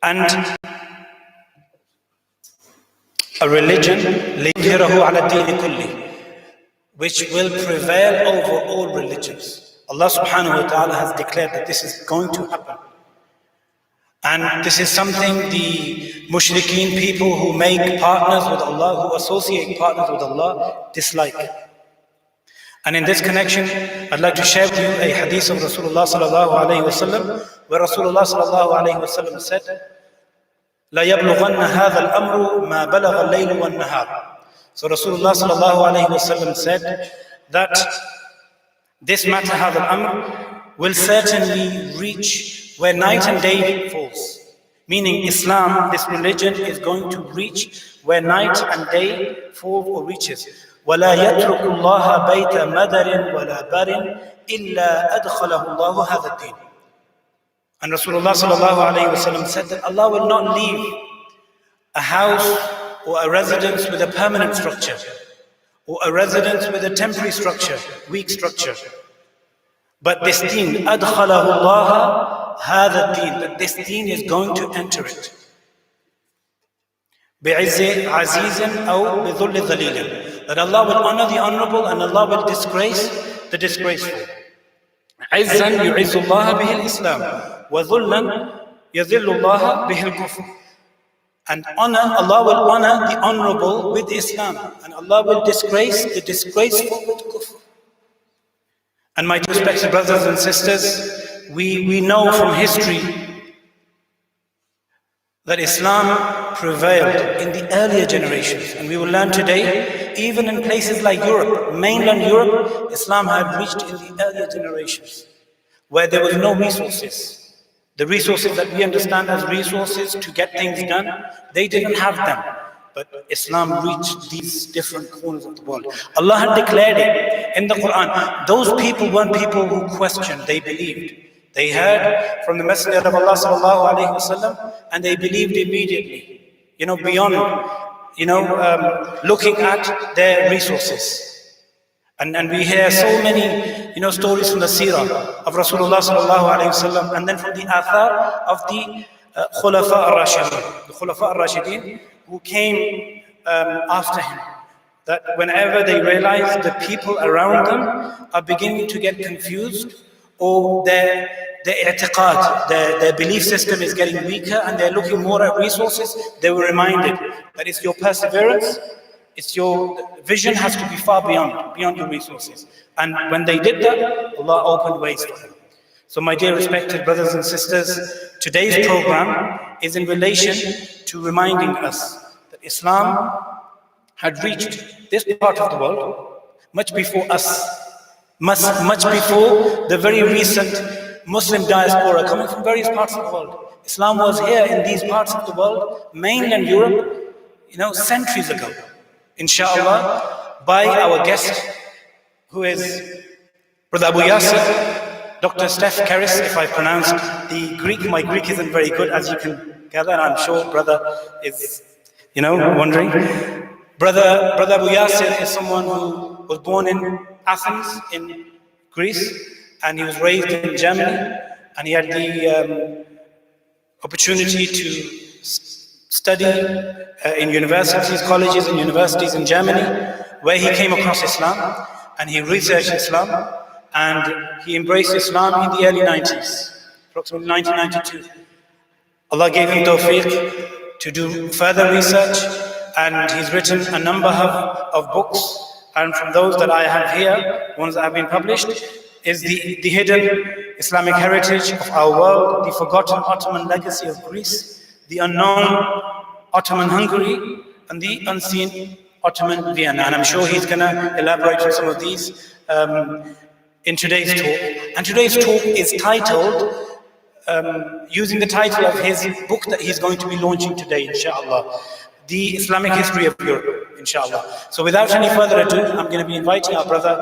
and a religion لِيُظْهِرَهُ عَلَى الدِّينِ كُلِّهِ, which will prevail over all religions. Allah subhanahu wa ta'ala has declared that this is going to happen. And this is something the mushrikeen, people who make partners with Allah, who associate partners with Allah, dislike. And in this connection, I'd like to share with you a hadith of Rasulullah sallallahu alayhi wa sallam, where Rasulullah sallallahu alayhi wa sallam said, لا يبلغن هذا الأمر ما بلغ الليل والنهار. So Rasulullah sallallahu alayhi wa sallam said that this matter, هذا الأمر, will certainly reach where night and day falls. Meaning Islam, this religion, is going to reach where night and day fall or reaches. وَلَا يَتْرُكُ اللَّهَ بَيْتَ مَدَرٍ وَلَا بَرٍ إِلَّا أَدْخَلَهُ اللَّهُ هَذَا الدِّينِ. And Rasulullah sallallahu alayhi wa sallam said that Allah will not leave a house or a residence with a permanent structure, or a residence with a temporary structure, weak structure. But this deen, أَدْخَلَهُ اللَّهَ هَذَا الدِّينِ, that this deen is going to enter it. بِعِزِّ عَزِيزٍ أَوْ بِذُلِّ ذَلِيلٍ, that Allah will honor the honorable and Allah will disgrace the disgraceful. عِزًّا يُعِزُّ اللَّهَ بِهِ الْإِسْلَامِ وَذُلًّا يَذِلُّ اللَّهَ بِهِ الْكُفْرِ. And honor, Allah will honor the honorable with Islam, and Allah will disgrace the disgraceful with kufr. And my respected brothers and sisters, we know from history that Islam prevailed in the earlier generations, and we will learn today, even in places like Europe, mainland Europe, Islam had reached in the earlier generations, where there was no resources. The resources that we understand as resources to get things done, they didn't have them. But Islam reached these different corners of the world. Allah had declared it in the Quran. Those people weren't people who questioned, they believed. They heard from the Messenger of Allah sallallahu alayhi wa sallam, and they believed immediately, beyond, looking at their resources. And we hear so many, stories from the seerah of Rasulullah sallallahu alayhi wa sallam, and then from the athar of the Khulafa al-Rashidin, the Khulafa al-Rashidin who came after him. That whenever they realize the people around them are beginning to get confused, or their i'tiqad, their belief system is getting weaker and they're looking more at resources, they were reminded that it's your perseverance, it's your vision has to be far beyond your resources. And when they did that, Allah opened ways for them. So my dear respected brothers and sisters, today's program is in relation to reminding us that Islam had reached this part of the world much before us, much before the very recent Muslim diaspora coming from various parts of the world. Islam was here in these parts of the world, mainland Europe, centuries ago. Inshallah, by our guest, who is Brother Abu Yasir, Dr. Stef Keris, if I pronounced the Greek. My Greek isn't very good, as you can gather, and I'm sure brother is, wondering. Brother Abu Yasir is someone who was born in Athens, in Greece, and he was raised in Germany, and he had the opportunity to study in universities, colleges and universities in Germany, where he came across Islam, and he researched Islam, and he embraced Islam in the early 90s, approximately 1992. Allah gave him tawfiq to do further research, and he's written a number of books, and from those that I have here, ones that have been published, is the hidden Islamic heritage of our world, the forgotten Ottoman legacy of Greece, the unknown Ottoman Hungary, and the unseen Ottoman Vienna. And I'm sure he's going to elaborate on some of these in today's talk. And today's talk is titled, using the title of his book that he's going to be launching today, inshallah, The Islamic History of Europe, inshallah. So without any further ado, I'm going to be inviting our brother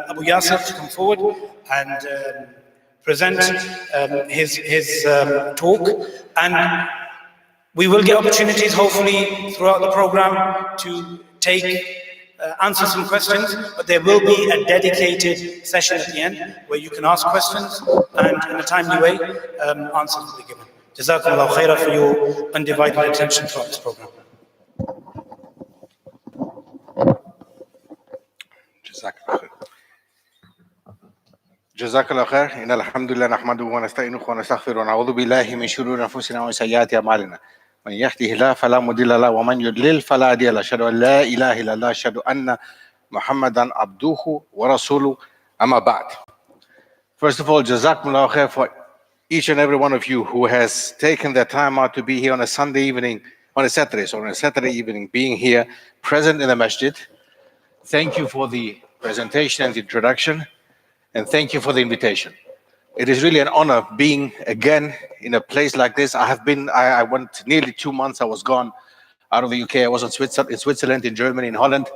Abu Yasir to come forward and present his talk. And we will get opportunities, hopefully, throughout the program to answer some questions, but there will be a dedicated session at the end where you can ask questions, and in a timely way, answers will be given. Jazakumullah khairah for your undivided attention throughout this program. جزاك الله خير. إن الحمد لله نحمده ونستعينه ونستغفره ونعوذ بالله من شرور أنفسنا ومن سيئات أعمالنا. من يهده الله فلا مضل له ومن يضلل فلا هادي له. أشهد أن لا إله إلا الله أشهد أن محمدا عبده ورسوله. أما بعد. First of all, jazakumullah khair for each and every one of you who has taken the time out to be here on a Sunday evening, on a Saturday evening, being here, present in the masjid. Thank you for the presentation and the introduction. And thank you for the invitation. It is really an honor being again in a place like this. I went nearly 2 months. I was gone out of the UK. I was in Switzerland, in Germany, in Holland.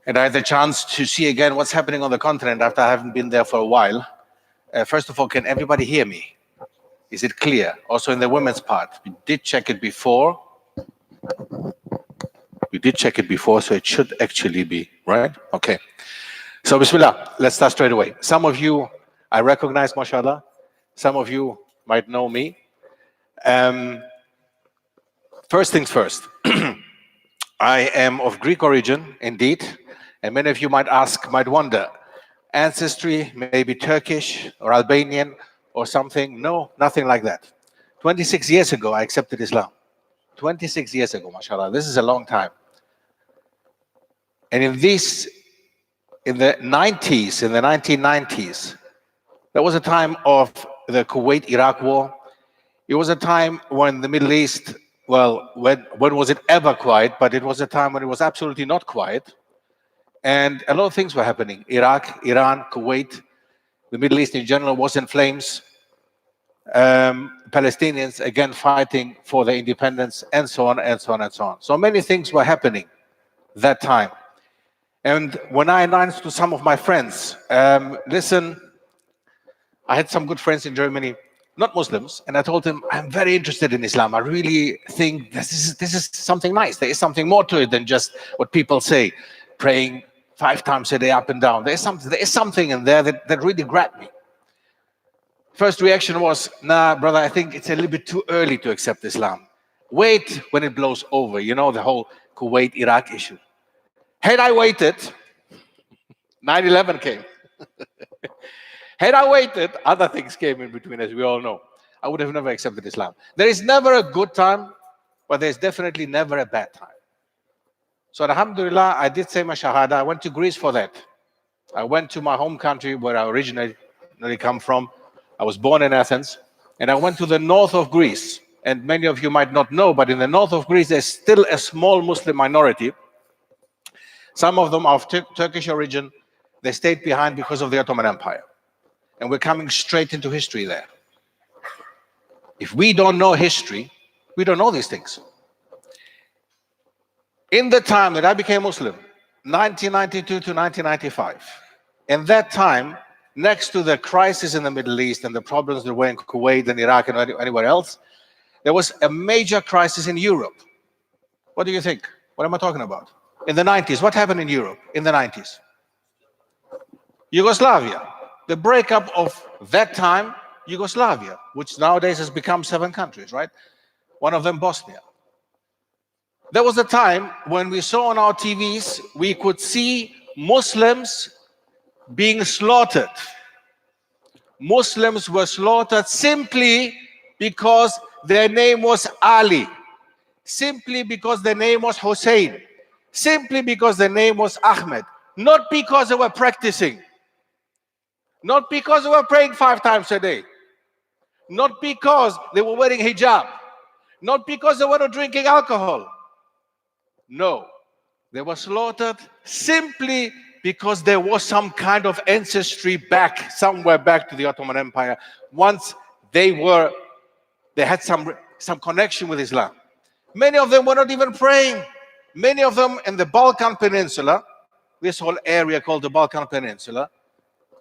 And I had the chance to see again what's happening on the continent after I haven't been there for a while. First of all, can everybody hear me? Is it clear? Also in the women's part, we did check it before. So it should actually be, right? Okay. So Bismillah, let's start straight away. Some of you I recognize, mashallah. Some of you might know me. First things first. I am of Greek origin, indeed. And many of you might wonder, ancestry, maybe Turkish or Albanian or something. No, nothing like that. 26 years ago, I accepted Islam. 26 years ago, mashallah. This is a long time. And in the 90s, in the 1990s, there was a time of the Kuwait-Iraq war. It was a time when the Middle East, well, when was it ever quiet? But it was a time when it was absolutely not quiet. And a lot of things were happening. Iraq, Iran, Kuwait, the Middle East in general was in flames. Palestinians, again, fighting for their independence, and so on, and so on, and so on. So many things were happening that time. And when I announced to some of my friends, listen, I had some good friends in Germany, not Muslims, and I told them, I'm very interested in Islam. I really think this is something nice. There is something more to it than just what people say, praying 5 times a day up and down. There is something in there that really grabbed me. First reaction was, nah, brother, I think it's a little bit too early to accept Islam. Wait when it blows over, you know, the whole Kuwait-Iraq issue. Had I waited, 9/11 came. Had I waited, other things came in between, as we all know. I would have never accepted Islam. There is never a good time, but there's definitely never a bad time. So alhamdulillah, I did say my shahada. I went to Greece for that. I went to my home country where I originally come from. I was born in Athens, and I went to the north of Greece. And many of you might not know, but in the north of Greece, there's still a small Muslim minority. Some of them are of Turkish origin. They stayed behind because of the Ottoman Empire. And we're coming straight into history there. If we don't know history, we don't know these things. In the time that I became Muslim, 1992 to 1995, in that time, next to the crisis in the Middle East and the problems that were in Kuwait and Iraq and anywhere else, there was a major crisis in Europe. What do you think? What am I talking about? In the 90s, what happened in Europe in the 90s? Yugoslavia. The breakup of that time, Yugoslavia, which nowadays has become 7 countries, right? One of them, Bosnia. There was a time when we saw on our TVs, we could see Muslims being slaughtered. Muslims were slaughtered simply because their name was Ali, simply because their name was Hussein, simply because their name was Ahmed, not because they were practicing, not because they were praying 5 times a day, not because they were wearing hijab, not because they were not drinking alcohol. No, they were slaughtered simply because there was some kind of ancestry somewhere back to the Ottoman Empire. Once they had some connection with Islam. Many of them were not even praying. Many of them in the Balkan Peninsula, this whole area called the Balkan Peninsula,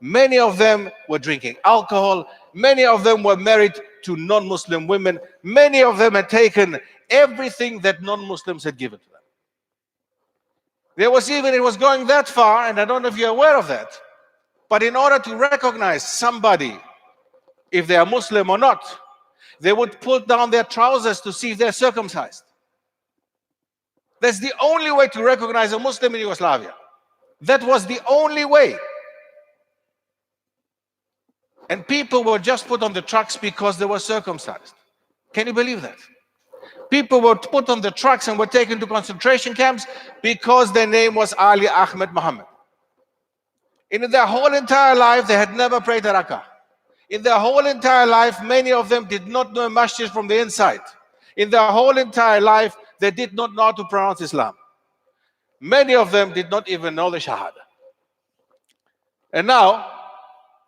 many of them were drinking alcohol. Many of them were married to non-Muslim women. Many of them had taken everything that non-Muslims had given to them. It was going that far, and I don't know if you're aware of that, but in order to recognize somebody, if they are Muslim or not, they would pull down their trousers to see if they're circumcised. That's the only way to recognize a Muslim in Yugoslavia. That was the only way. And people were just put on the trucks because they were circumcised. Can you believe that? People were put on the trucks and were taken to concentration camps because their name was Ali Ahmed Muhammad. In their whole entire life, they had never prayed a rakah. In their whole entire life, many of them did not know a masjid from the inside. In their whole entire life, they did not know how to pronounce Islam. Many of them did not even know the Shahada. And now,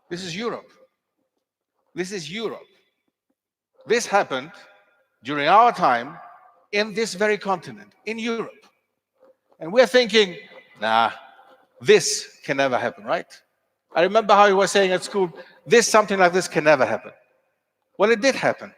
this is Europe. This is Europe. This happened during our time in this very continent, in Europe. And we're thinking, nah, this can never happen, right? I remember how he was saying at school, something like this can never happen. Well, it did happen.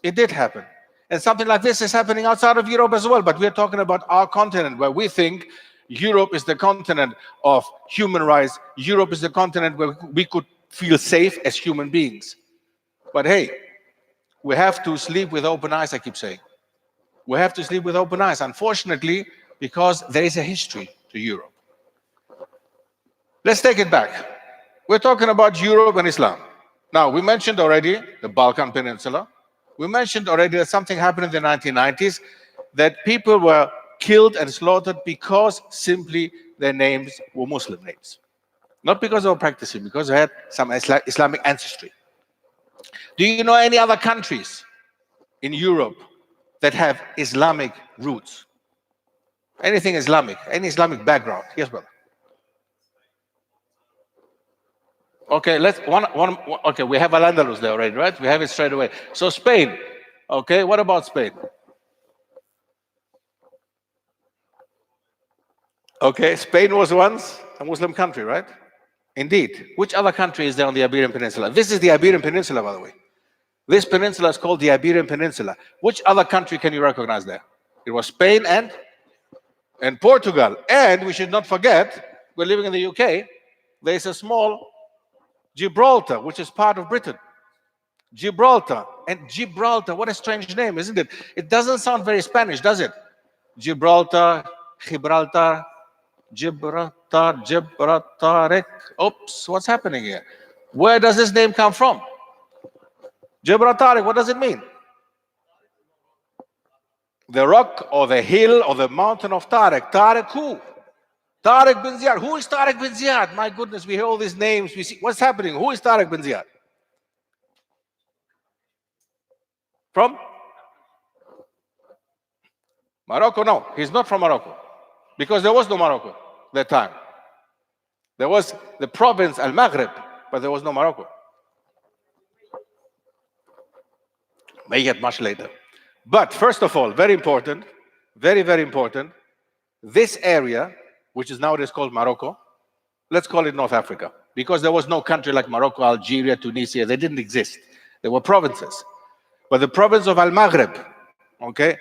It did happen. And something like this is happening outside of Europe as well. But we're talking about our continent, where we think Europe is the continent of human rights. Europe is the continent where we could feel safe as human beings. But hey, we have to sleep with open eyes, I keep saying. We have to sleep with open eyes, unfortunately, because there is a history to Europe. Let's take it back. We're talking about Europe and Islam. Now, we mentioned already the Balkan Peninsula. We mentioned already that something happened in the 1990s, that people were killed and slaughtered because simply their names were Muslim names. Not because they were practicing, because they had some Islamic ancestry. Do you know any other countries in Europe that have Islamic roots? Anything Islamic, any Islamic background? Yes, brother. Okay, okay, we have Al-Andalus there already, right? We have it straight away. So Spain, okay, what about Spain? Okay, Spain was once a Muslim country, right? Indeed. Which other country is there on the Iberian Peninsula? This is the Iberian Peninsula, by the way. This peninsula is called the Iberian Peninsula. Which other country can you recognize there? It was Spain and Portugal. And we should not forget, we're living in the UK, there's a small Gibraltar, which is part of Britain. Gibraltar. And Gibraltar, what a strange name, isn't it? It doesn't sound very Spanish, does it? Gibraltar, Gibraltar, Gibraltar. Oops, what's happening here? Where does this name come from? Gibraltar, what does it mean? The rock or the hill or the mountain of Tariq. Tariq who? Tariq bin Ziyad. Who is Tariq bin Ziyad? My goodness, we hear all these names. We see what's happening. Who is Tariq bin Ziyad? From? Morocco? No, he's not from Morocco. Because there was no Morocco at that time. There was the province Al-Maghrib, but there was no Morocco. May get much later. But first of all, very important, very, very important, this area, which is nowadays called Morocco, let's call it North Africa, because there was no country like Morocco, Algeria, Tunisia, they didn't exist. They were provinces. But the province of Al-Maghrib, okay,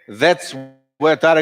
that's where Tariq